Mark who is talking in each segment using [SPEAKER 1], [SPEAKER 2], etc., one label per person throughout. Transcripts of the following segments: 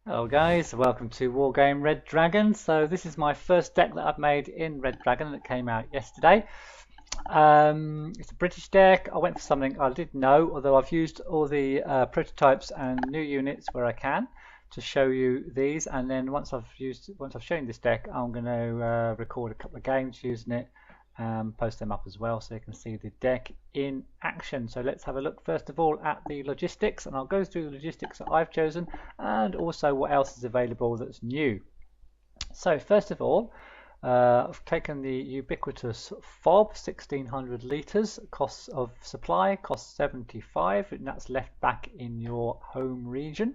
[SPEAKER 1] Hello guys, welcome to Wargame Red Dragon. So this is my first deck that I've made in Red Dragon that came out yesterday. It's a British deck. I went for something I didn't know, although I've used all the prototypes and new units where I can to show you these. And then once I've shown you this deck, I'm going to record a couple of games using it, post them up as well so you can see the deck in action. So let's have a look first of all at the logistics, and I'll go through the logistics that I've chosen and also what else is available that's new. So first of all, I've taken the ubiquitous fob, 1600 litres, costs of supply, costs 75, and that's left back in your home region.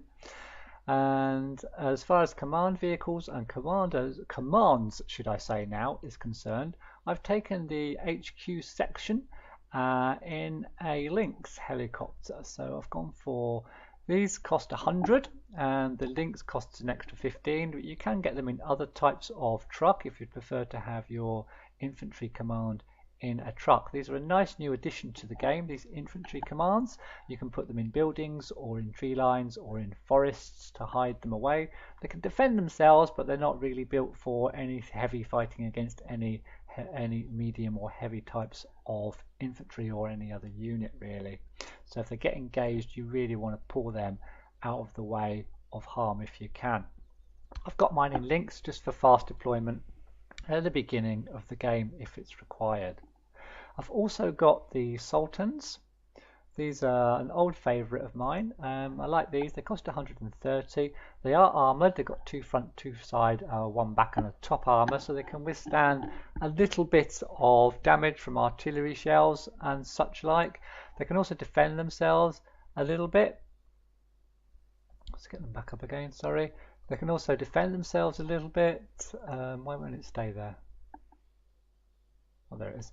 [SPEAKER 1] And as far as command vehicles and commands should I say now, is concerned, I've taken the HQ section in a Lynx helicopter. So I've gone for, these cost 100 and the Lynx costs an extra 15, but you can get them in other types of truck if you'd prefer to have your infantry command in a truck. These are a nice new addition to the game, these infantry commands. You can put them in buildings or in tree lines or in forests to hide them away. They can defend themselves, but they're not really built for any heavy fighting against any medium or heavy types of infantry or any other unit really. So if they get engaged, you really want to pull them out of the way of harm if you can. I've got mine in Lynx just for fast deployment at the beginning of the game if it's required. I've also got the Sultans. These are an old favourite of mine. I like these. They cost 130. They are armoured. They've got two front, two side, one back and a top armour, so they can withstand a little bit of damage from artillery shells and such like. They can also defend themselves a little bit. Let's get them back up again, sorry. They can also defend themselves a little bit. Why won't it stay there? Oh, there it is.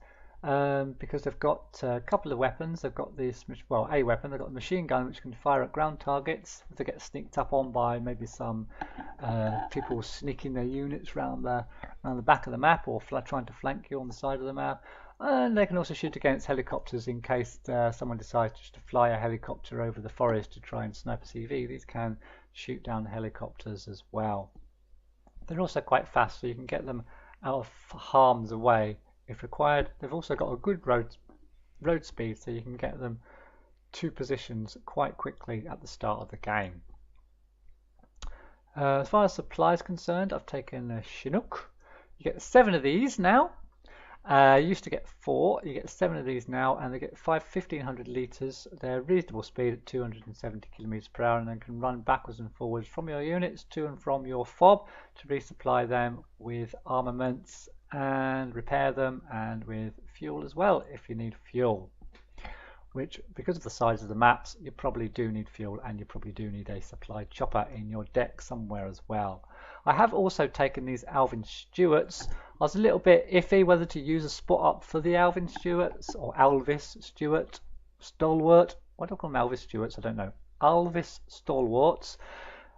[SPEAKER 1] Because they've got a couple of weapons. They've got this, well, a weapon. They've got a machine gun which can fire at ground targets if they get sneaked up on by maybe some people sneaking their units around the back of the map or trying to flank you on the side of the map. And they can also shoot against helicopters in case someone decides just to fly a helicopter over the forest to try and snipe a CV. These can shoot down helicopters as well. They're also quite fast, so you can get them out of harm's way if required. They've also got a good road speed, so you can get them to positions quite quickly at the start of the game. As far as supply is concerned, I've taken a Chinook. You get 7 of these now. You used to get 4, you get 7 of these now, and they get 1500 litres. They're reasonable speed at 270 kilometers per hour, and they can run backwards and forwards from your units to and from your fob to resupply them with armaments and repair them, and with fuel as well if you need fuel. Which, because of the size of the maps, you probably do need fuel, and you probably do need a supply chopper in your deck somewhere as well. I have also taken these Alvin Stewarts. I was a little bit iffy whether to use a spot up for the Alvin Stewarts or Alvis Stewart, Stalwart. Why do I call them Alvis Stewarts? I don't know. Alvis Stalwarts,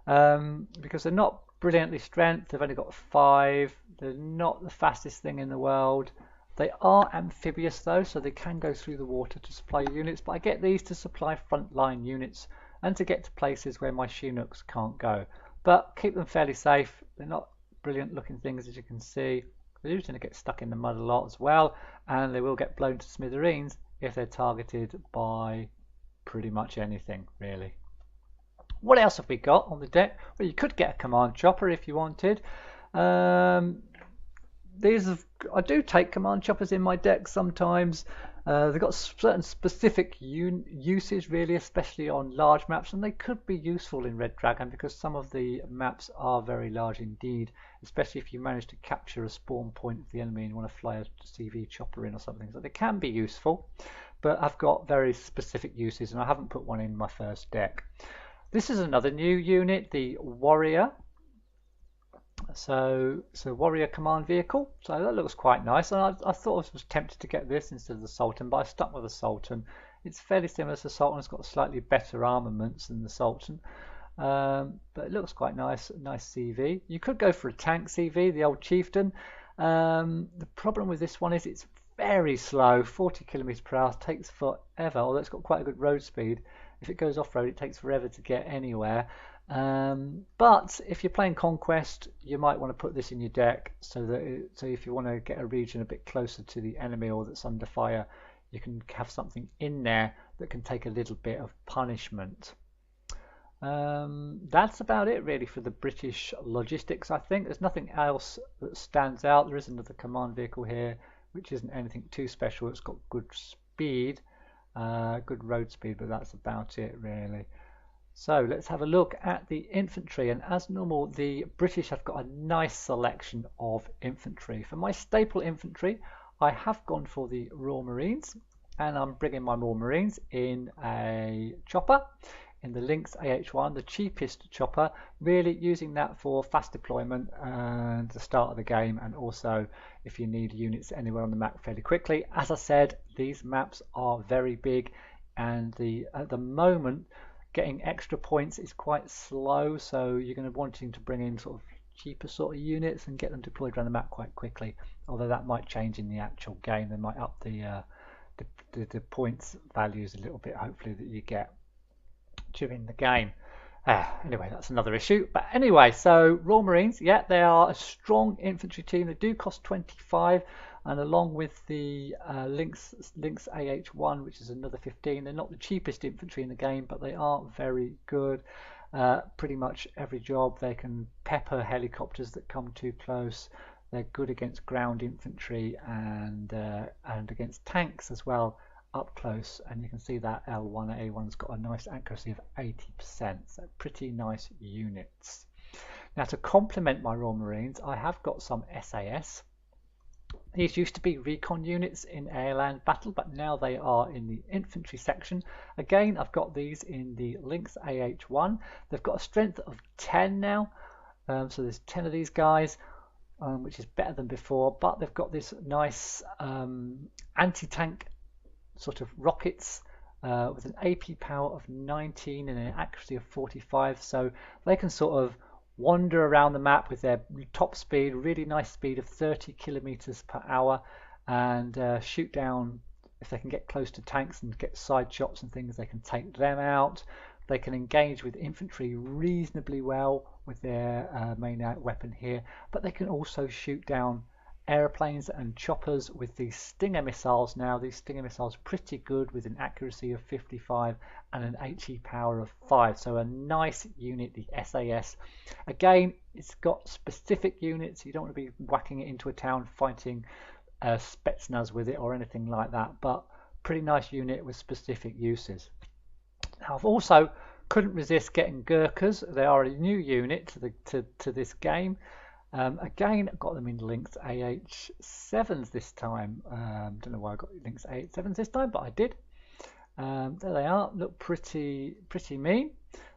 [SPEAKER 1] because they're not brilliantly strength. They've only got 5. They're not the fastest thing in the world. They are amphibious though, so they can go through the water to supply units, but I get these to supply frontline units and to get to places where my Chinooks can't go. But keep them fairly safe. They're not brilliant looking things, as you can see. They do tend to get stuck in the mud a lot as well, and they will get blown to smithereens if they're targeted by pretty much anything really. What else have we got on the deck? Well, you could get a command chopper if you wanted. I do take command choppers in my deck sometimes. They've got certain specific uses really, especially on large maps, and they could be useful in Red Dragon because some of the maps are very large indeed, especially if you manage to capture a spawn point of the enemy and want to fly a CV chopper in or something. So they can be useful, but I've got very specific uses, and I haven't put one in my first deck. This is another new unit, the Warrior. So Warrior command vehicle. So that looks quite nice, and I thought I was tempted to get this instead of the Sultan, but I stuck with the Sultan. It's fairly similar to the Sultan. It's got slightly better armaments than the Sultan, but it looks quite nice. Nice CV. You could go for a tank CV, the old Chieftain. The problem with this one is it's very slow. 40 kilometers per hour takes forever, although it's got quite a good road speed. If it goes off-road, it takes forever to get anywhere. But if you're playing Conquest, you might want to put this in your deck so that so if you want to get a region a bit closer to the enemy or that's under fire, you can have something in there that can take a little bit of punishment. That's about it really for the British logistics. I think there's nothing else that stands out. There is another command vehicle here, which isn't anything too special. It's got good speed, good road speed, but that's about it really. So let's have a look at the infantry, and as normal the British have got a nice selection of infantry. For my staple infantry I have gone for the Royal Marines, and I'm bringing my Royal Marines in a chopper in the Lynx AH1, the cheapest chopper, really using that for fast deployment and the start of the game, and also if you need units anywhere on the map fairly quickly. As I said, these maps are very big, and at the moment getting extra points is quite slow, so you're going to be wanting to bring in sort of cheaper sort of units and get them deployed around the map quite quickly, although that might change in the actual game. They might up the points values a little bit, hopefully, that you get during the game. Anyway, that's another issue. But anyway, so Royal Marines, yeah, they are a strong infantry team. They do cost 25, and along with the Lynx AH1, which is another 15, they're not the cheapest infantry in the game, but they are very good. Pretty much every job. They can pepper helicopters that come too close. They're good against ground infantry and against tanks as well, up close, and you can see that L1A1's got a nice accuracy of 80%, so pretty nice units. Now, to complement my Royal Marines, I have got some SAS. These used to be recon units in air-land battle, but now they are in the infantry section. Again, I've got these in the Lynx AH1. They've got a strength of 10 now, so there's 10 of these guys, which is better than before, but they've got this nice anti-tank sort of rockets with an AP power of 19 and an accuracy of 45, so they can sort of wander around the map with their top speed, really nice speed of 30 kilometers per hour, and shoot down. If they can get close to tanks and get side shots and things, they can take them out. They can engage with infantry reasonably well with their main weapon here, but they can also shoot down airplanes and choppers with these Stinger missiles. Now, these Stinger missiles are pretty good with an accuracy of 55 and an HE power of 5, so a nice unit, the SAS. Again, it's got specific units. You don't want to be whacking it into a town fighting Spetsnaz with it or anything like that, but pretty nice unit with specific uses. Now, I've also couldn't resist getting Gurkhas. They are a new unit to this game. Again, I got them in Lynx AH7s this time. Don't know why I got Lynx AH7s this time, but I did. There they are. Look pretty mean.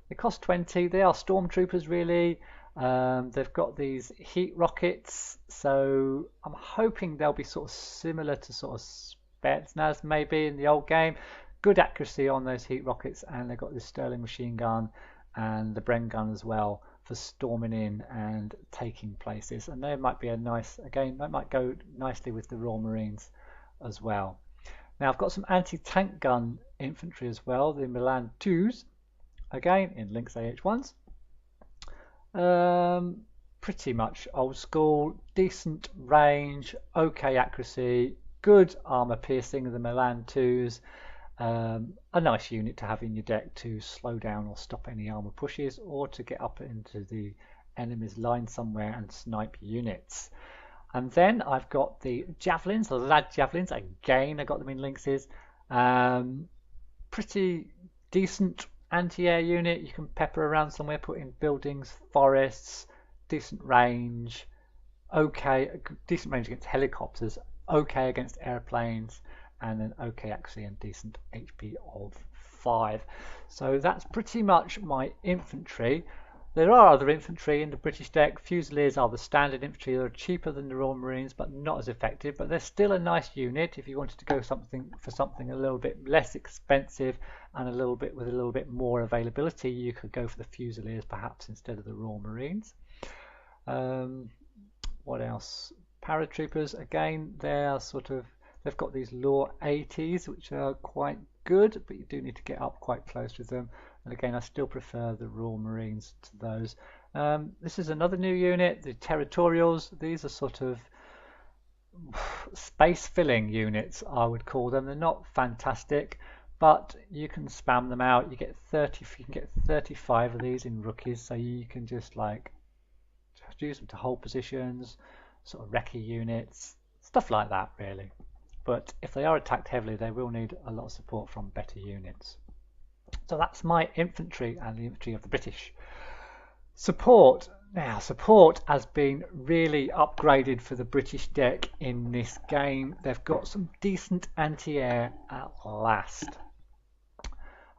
[SPEAKER 1] They cost 20. They are stormtroopers really. They've got these heat rockets, so I'm hoping they'll be sort of similar to sort of Spetsnaz maybe in the old game. Good accuracy on those heat rockets, and they've got this Sterling machine gun and the Bren gun as well for storming in and taking places, and they might be a nice, again, that might go nicely with the Royal Marines as well. Now, I've got some anti-tank gun infantry as well, the Milan 2s, again in Lynx AH1s. Pretty much old school, decent range, okay accuracy, good armor piercing of the Milan 2s. A nice unit to have in your deck to slow down or stop any armor pushes, or to get up into the enemy's line somewhere and snipe units. And then I've got the javelins, the lad javelins. Again, I got them in Lynxes. Pretty decent anti-air unit. You can pepper around somewhere, put in buildings, forests, decent range. Okay, decent range against helicopters. Okay against airplanes. And an okay accuracy and decent HP of 5. So that's pretty much my infantry. There are other infantry in the British deck. Fusiliers are the standard infantry. They're cheaper than the Royal Marines, but not as effective. But they're still a nice unit if you wanted to go for something a little bit less expensive and a little bit more availability. You could go for the Fusiliers perhaps instead of the Royal Marines. What else? Paratroopers, again, they're sort of, they've got these Law 80s, which are quite good, but you do need to get up quite close with them. And again, I still prefer the Royal Marines to those. This is another new unit, the Territorials. These are sort of space filling units, I would call them. They're not fantastic, but you can spam them out. You can get 35 of these in rookies, so you can just like use them to hold positions, sort of recce units, stuff like that really. But if they are attacked heavily, they will need a lot of support from better units. So that's my infantry and the infantry of the British. Support. Now, support has been really upgraded for the British deck in this game. They've got some decent anti-air at last.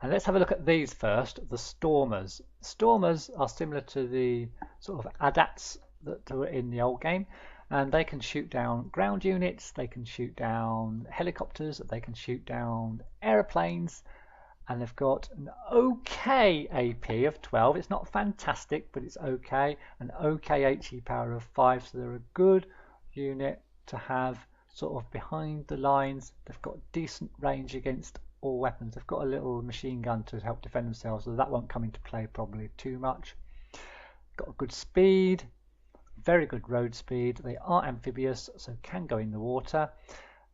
[SPEAKER 1] And let's have a look at these first, the Stormers. Stormers are similar to the sort of ADATs that were in the old game. And they can shoot down ground units, they can shoot down helicopters, they can shoot down aeroplanes. And they've got an okay AP of 12. It's not fantastic, but it's okay. An okay HE power of 5, so they're a good unit to have sort of behind the lines. They've got decent range against all weapons. They've got a little machine gun to help defend themselves, so that won't come into play probably too much. Got a good speed, very good road speed. They are amphibious, so can go in the water.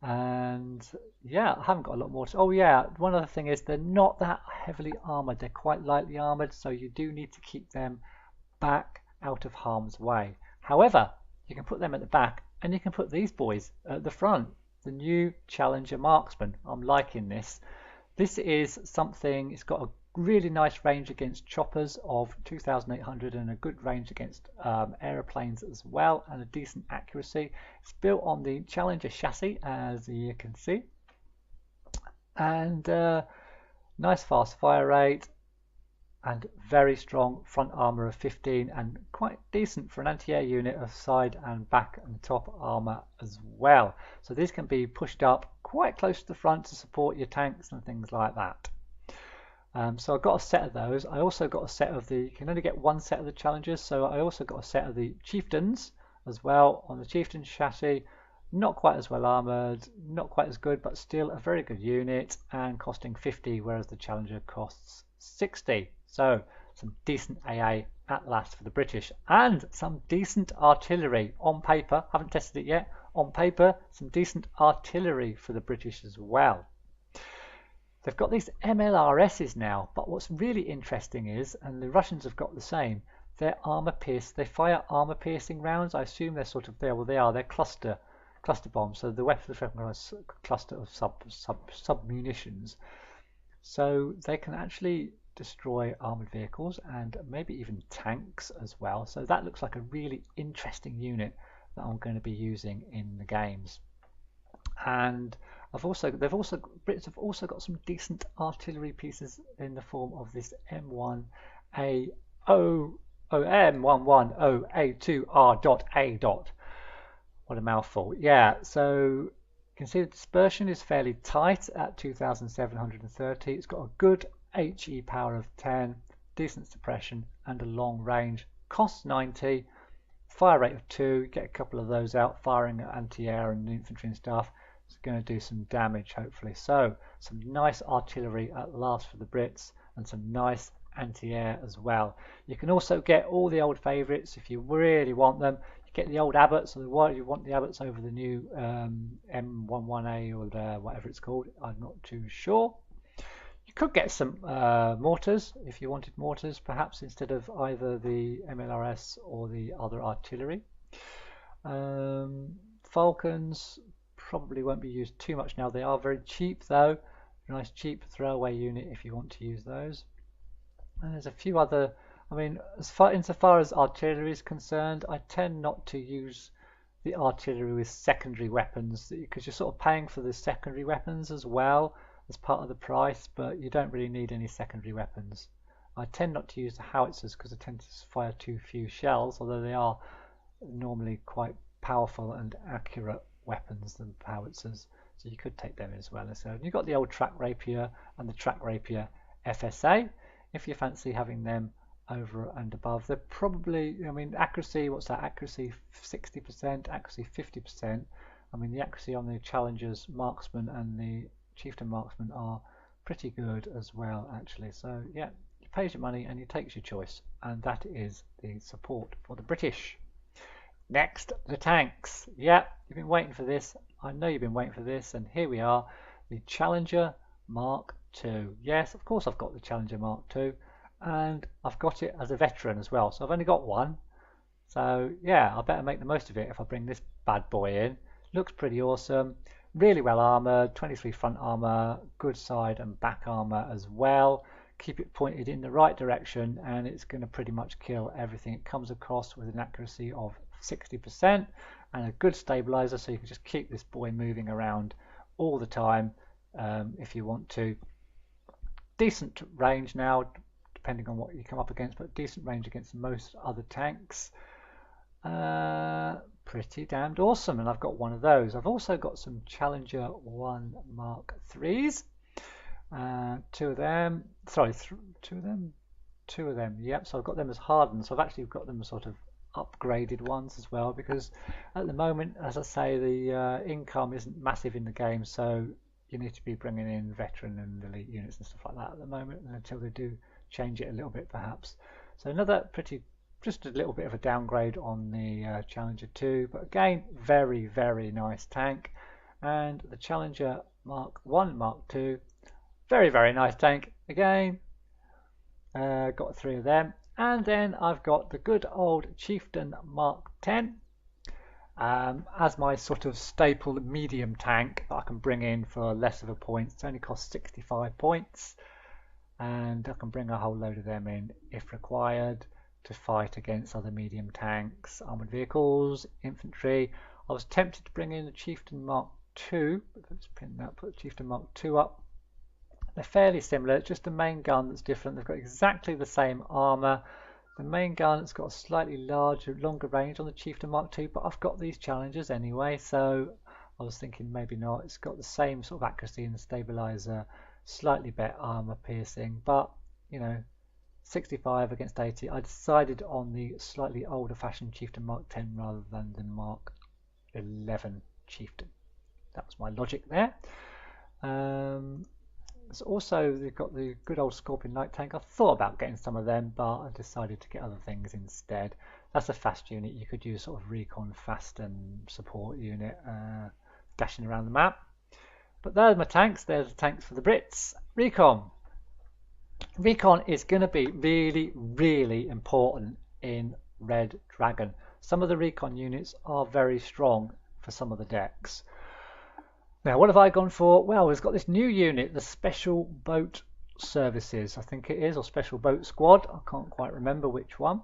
[SPEAKER 1] And yeah, I haven't got a lot more to, oh yeah, one other thing is they're not that heavily armored. They're quite lightly armored, so you do need to keep them back out of harm's way. However, you can put them at the back and you can put these boys at the front. The new Challenger Marksman. I'm liking this. This is something, it's got a really nice range against choppers of 2,800 and a good range against aeroplanes as well, and a decent accuracy. It's built on the Challenger chassis, as you can see, and nice fast fire rate and very strong front armor of 15 and quite decent for an anti-air unit of side and back and top armor as well. So these can be pushed up quite close to the front to support your tanks and things like that. So I got a set of those. I also got a set of the, you can only get one set of the Challengers, so I also got a set of the Chieftains as well on the Chieftain chassis. Not quite as well armoured, not quite as good, but still a very good unit and costing 50, whereas the Challenger costs 60. So some decent AA at last for the British, and some decent artillery on paper. Haven't tested it yet. On paper, some decent artillery for the British as well. They've got these MLRSs now, but what's really interesting is, and the Russians have got the same, they're they fire armor piercing rounds. I assume they're sort of there. Well, they are. They're cluster bombs. So the weapon has a cluster of sub munitions. So they can actually destroy armored vehicles and maybe even tanks as well. So that looks like a really interesting unit that I'm going to be using in the games. And Brits have also got some decent artillery pieces in the form of this M11A2R.A. What a mouthful. Yeah, so you can see the dispersion is fairly tight at 2,730. It's got a good HE power of 10, decent suppression and a long range. Costs 90, fire rate of 2. Get a couple of those out firing at anti-air and infantry and stuff. It's going to do some damage hopefully. So some nice artillery at last for the Brits and some nice anti-air as well. You can also get all the old favourites if you really want them. You get the old Abbots, or you want the Abbots over the new M11A or whatever it's called. I'm not too sure. You could get some mortars if you wanted mortars, perhaps instead of either the MLRS or the other artillery. Falcons probably won't be used too much now. They are very cheap though. Nice cheap throwaway unit if you want to use those. And there's a few other, I mean, insofar as artillery is concerned, I tend not to use the artillery with secondary weapons because you're sort of paying for the secondary weapons as well as part of the price, but you don't really need any secondary weapons. I tend not to use the howitzers because they tend to fire too few shells, although they are normally quite powerful and accurate weapons than howitzers, so you could take them as well. So you've got the old track rapier and the track rapier FSA if you fancy having them over and above. They're probably, I mean, accuracy, what's that, accuracy 60%, accuracy 50%. I mean, the accuracy on the Challengers Marksman and the Chieftain Marksman are pretty good as well, actually. So yeah, he pays your money and he takes your choice, and that is the support for the British. Next, the tanks. Yeah, you've been waiting for this. I know you've been waiting for this, and here we are, the Challenger Mark II. Yes, of course I've got the Challenger Mark II, and I've got it as a veteran as well. So I've only got one. So yeah, I better make the most of it if I bring this bad boy in. Looks pretty awesome. Really well armored, 23 front armor, good side and back armor as well. Keep it pointed in the right direction and it's going to pretty much kill everything it comes across with an accuracy of 60% and a good stabilizer, so you can just keep this boy moving around all the time if you want to. Decent range now, depending on what you come up against, but decent range against most other tanks. Pretty damned awesome, and I've got one of those. I've also got some Challenger 1 Mark IIIs. Two of them. Yep. So I've got them as hardened. So I've actually got them as sort of upgraded ones as well, because at the moment, as I say, the income isn't massive in the game, so you need to be bringing in veteran and elite units and stuff like that at the moment, until they do change it a little bit, perhaps. So another just a little bit of a downgrade on the Challenger 2, but again, very, very nice tank. And the Challenger Mark 1 Mark II, very, very nice tank again. Got 3 of them. And then I've got the good old Chieftain Mark 10 as my sort of staple medium tank that I can bring in for less of a point. It only costs 65 points, and I can bring a whole load of them in if required to fight against other medium tanks, armored vehicles, infantry. I was tempted to bring in the Chieftain Mark II, but let's put the Chieftain Mark II up. They're fairly similar, it's just the main gun that's different. They've got exactly the same armor. The main gun has got a slightly longer range on the Chieftain Mark II, but I've got these Challengers anyway, so I was thinking maybe not. It's got the same sort of accuracy and stabilizer, slightly better armor piercing, but you know, 65 against 80. I decided on the slightly older fashioned Chieftain Mark 10 rather than the Mark 11 Chieftain. That was my logic there. So also they've got the good old Scorpion light tank. I thought about getting some of them, but I decided to get other things instead. That's a fast unit. You could use sort of recon fast and support unit dashing around the map. But there's my tanks. There's the tanks for the Brits. Recon. Recon is going to be really, really important in Red Dragon. Some of the recon units are very strong for some of the decks. Now, what have I gone for? Well, we've got this new unit, the Special Boat Services, I think it is, or Special Boat Squad. I can't quite remember which one.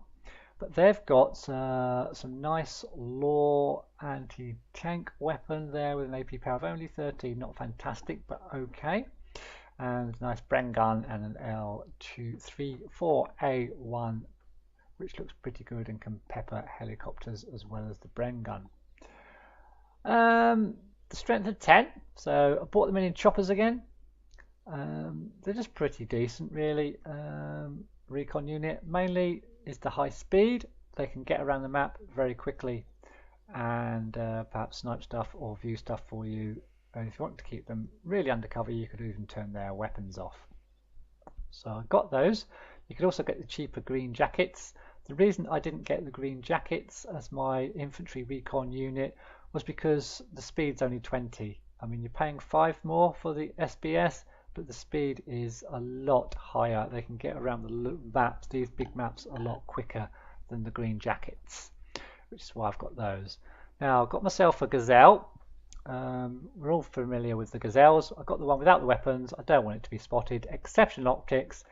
[SPEAKER 1] But they've got some nice law anti-tank weapon there with an AP power of only 13. Not fantastic, but okay. And a nice Bren gun and an L234A1, which looks pretty good and can pepper helicopters as well as the Bren gun. The strength of 10, so I bought them in choppers again. They're just pretty decent, really. Recon unit mainly is the high speed. They can get around the map very quickly and perhaps snipe stuff or view stuff for you. And if you want to keep them really undercover, you could even turn their weapons off. So I got those. You could also get the cheaper green jackets. The reason I didn't get the green jackets as my infantry recon unit was because the speed's only 20. I mean, you're paying 5 more for the SBS, but the speed is a lot higher. They can get around the maps, these big maps, a lot quicker than the green jackets, which is why I've got those. Now, I've got myself a Gazelle. We're all familiar with the Gazelles. I've got the one without the weapons. I don't want it to be spotted. Exceptional optics.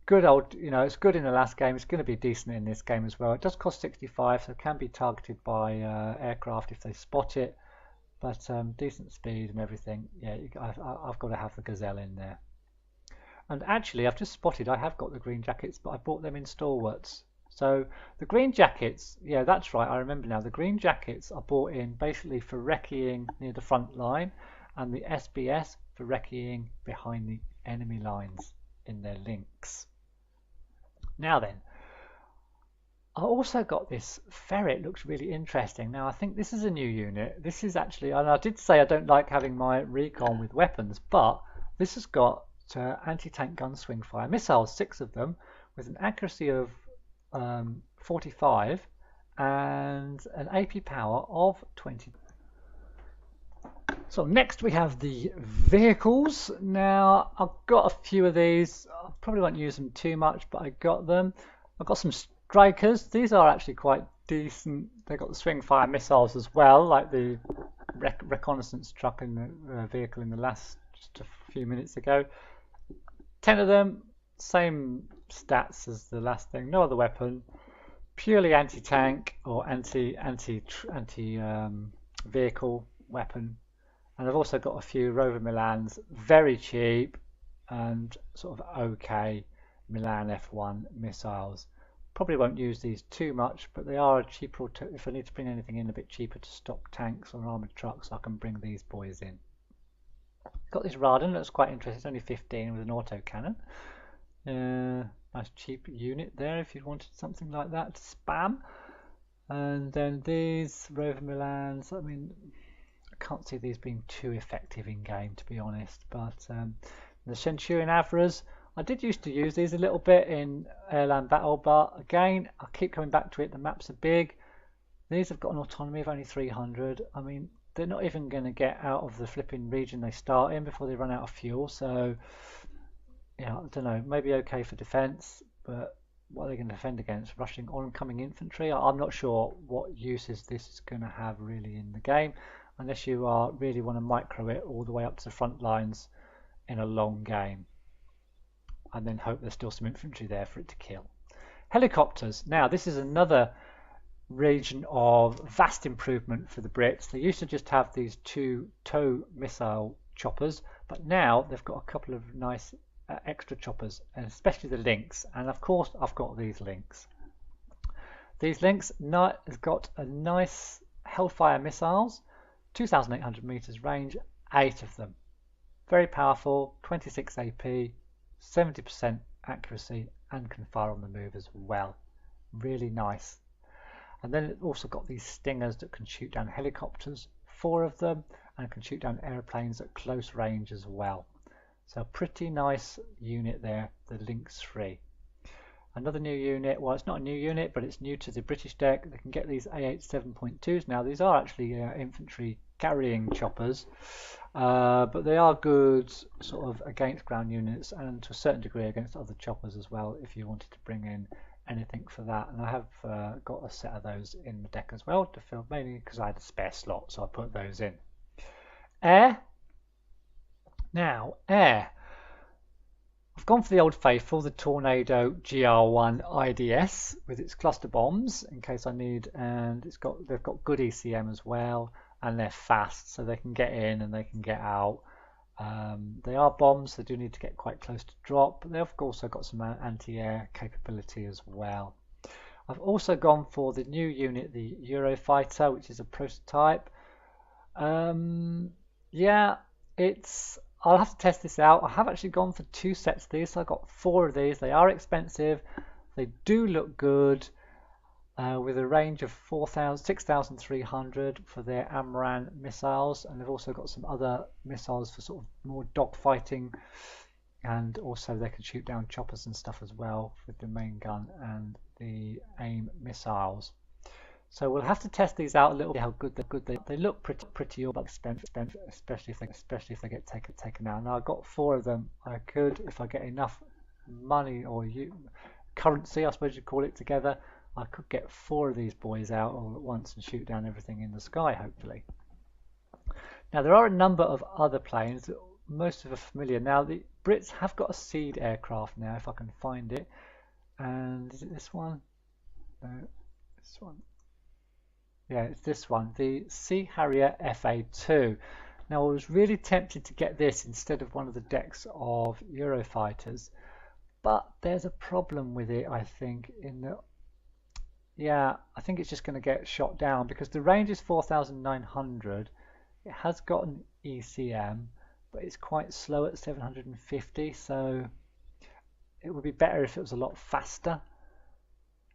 [SPEAKER 1] Good old, you know, it's good in the last game. It's going to be decent in this game as well. It does cost 65, so it can be targeted by aircraft if they spot it. But decent speed and everything. Yeah, I've got to have the Gazelle in there. And actually, I've just spotted I have got the green jackets, but I bought them in Stalwarts. So the green jackets, yeah, that's right. I remember now. The green jackets are bought in basically for recceing near the front line, and the SBS for recceing behind the enemy lines in their links. Now then, I also got this ferret. Looks really interesting. Now I think this is a new unit. This is actually, and I did say I don't like having my recon with weapons, but this has got anti-tank gun swing fire missiles, 6 of them, with an accuracy of 45 and an AP power of 20. So next we have the vehicles. Now I've got a few of these. I probably won't use them too much, but I got them. I've got some strikers. These are actually quite decent. They've got the swing fire missiles as well, like the reconnaissance truck in the vehicle in the last just a few minutes ago. 10 of them, same stats as the last thing. No other weapon. Purely anti-tank or anti vehicle weapon. And I've also got a few Rover Milans, very cheap and sort of okay Milan F1 missiles. Probably won't use these too much, but they are a cheaper, if I need to bring anything in a bit cheaper to stop tanks or armoured trucks, I can bring these boys in. Got this Radan, that's quite interesting, it's only 15 with an autocannon. Nice cheap unit there if you wanted something like that to spam. And then these Rover Milans, I mean, I can't see these being too effective in game, to be honest, but the Centurion Avras, I did used to use these a little bit in Airland Battle, but again, I keep coming back to it. The maps are big. These have got an autonomy of only 300. I mean, they're not even going to get out of the flipping region they start in before they run out of fuel. So, yeah, I don't know. Maybe okay for defense, but what are they going to defend against? Rushing oncoming infantry? I'm not sure what uses this is going to have really in the game, unless you really want to micro it all the way up to the front lines in a long game, and then hope there's still some infantry there for it to kill. Helicopters. Now this is another region of vast improvement for the Brits. They used to just have these 2 tow missile choppers, but now they've got a couple of nice extra choppers, and especially the Lynx. And of course I've got these Lynx. These Lynx has got a nice Hellfire missiles, 2,800 meters range, 8 of them. Very powerful, 26 AP, 70% accuracy, and can fire on the move as well. Really nice. And then it's also got these Stingers that can shoot down helicopters, 4 of them, and can shoot down airplanes at close range as well. So a pretty nice unit there, the Lynx 3. Another new unit, well it's not a new unit, but it's new to the British deck. They can get these A8 7.2s now. These are actually infantry carrying choppers, but they are good sort of against ground units and to a certain degree against other choppers as well if you wanted to bring in anything for that. And I have got a set of those in the deck as well to fill, mainly because I had a spare slot, so I put those in. Air. Now, air. I've gone for the old faithful, the Tornado GR1 IDS with its cluster bombs in case I need, and they've got good ECM as well, and they're fast, so they can get in and they can get out. They are bombs, they do need to get quite close to drop, but they've also got some anti-air capability as well. I've also gone for the new unit, the Eurofighter, which is a prototype. Yeah, I'll have to test this out. I have actually gone for 2 sets of these, so I've got 4 of these. They are expensive, they do look good, with a range of 6,300 for their Amran missiles, and they've also got some other missiles for sort of more dogfighting, and also they can shoot down choppers and stuff as well with the main gun and the AIM missiles. So we'll have to test these out a little bit, how good they look pretty all, but expensive, especially if they get taken out. Now I've got 4 of them. I could, if I get enough money or currency, I suppose you'd call it, together, I could get 4 of these boys out all at once and shoot down everything in the sky, hopefully. Now there are a number of other planes that most of are familiar. Now the Brits have got a Seed aircraft now, if I can find it. And is it this one? No, this one. Yeah, it's this one, the Sea Harrier FA2. Now I was really tempted to get this instead of one of the decks of Eurofighters, but there's a problem with it, I think, in that, yeah, I think it's just going to get shot down because the range is 4,900. It has got an ECM, but it's quite slow at 750, so it would be better if it was a lot faster.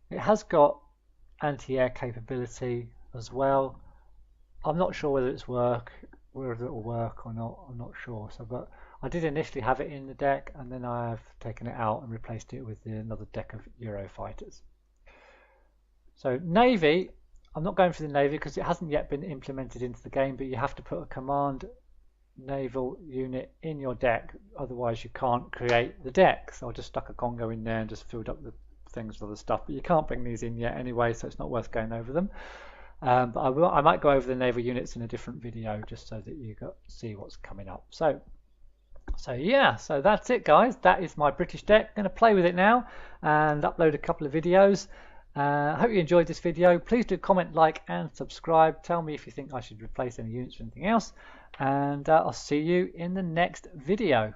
[SPEAKER 1] It has got anti-air capability as well. I'm not sure whether it's work. whether it will work or not, I'm not sure. So, but I did initially have it in the deck, and then I've taken it out and replaced it with another deck of Eurofighters. So Navy, I'm not going for the Navy because it hasn't yet been implemented into the game, but you have to put a command naval unit in your deck, otherwise you can't create the deck. So I just stuck a Congo in there and just filled up the things with other stuff, but you can't bring these in yet anyway, so it's not worth going over them. But I might go over the naval units in a different video just so that you see what's coming up. So yeah, so that's it, guys. That is my British deck. I'm going to play with it now and upload a couple of videos. I hope you enjoyed this video. Please do comment, like, and subscribe. Tell me if you think I should replace any units with anything else. And I'll see you in the next video.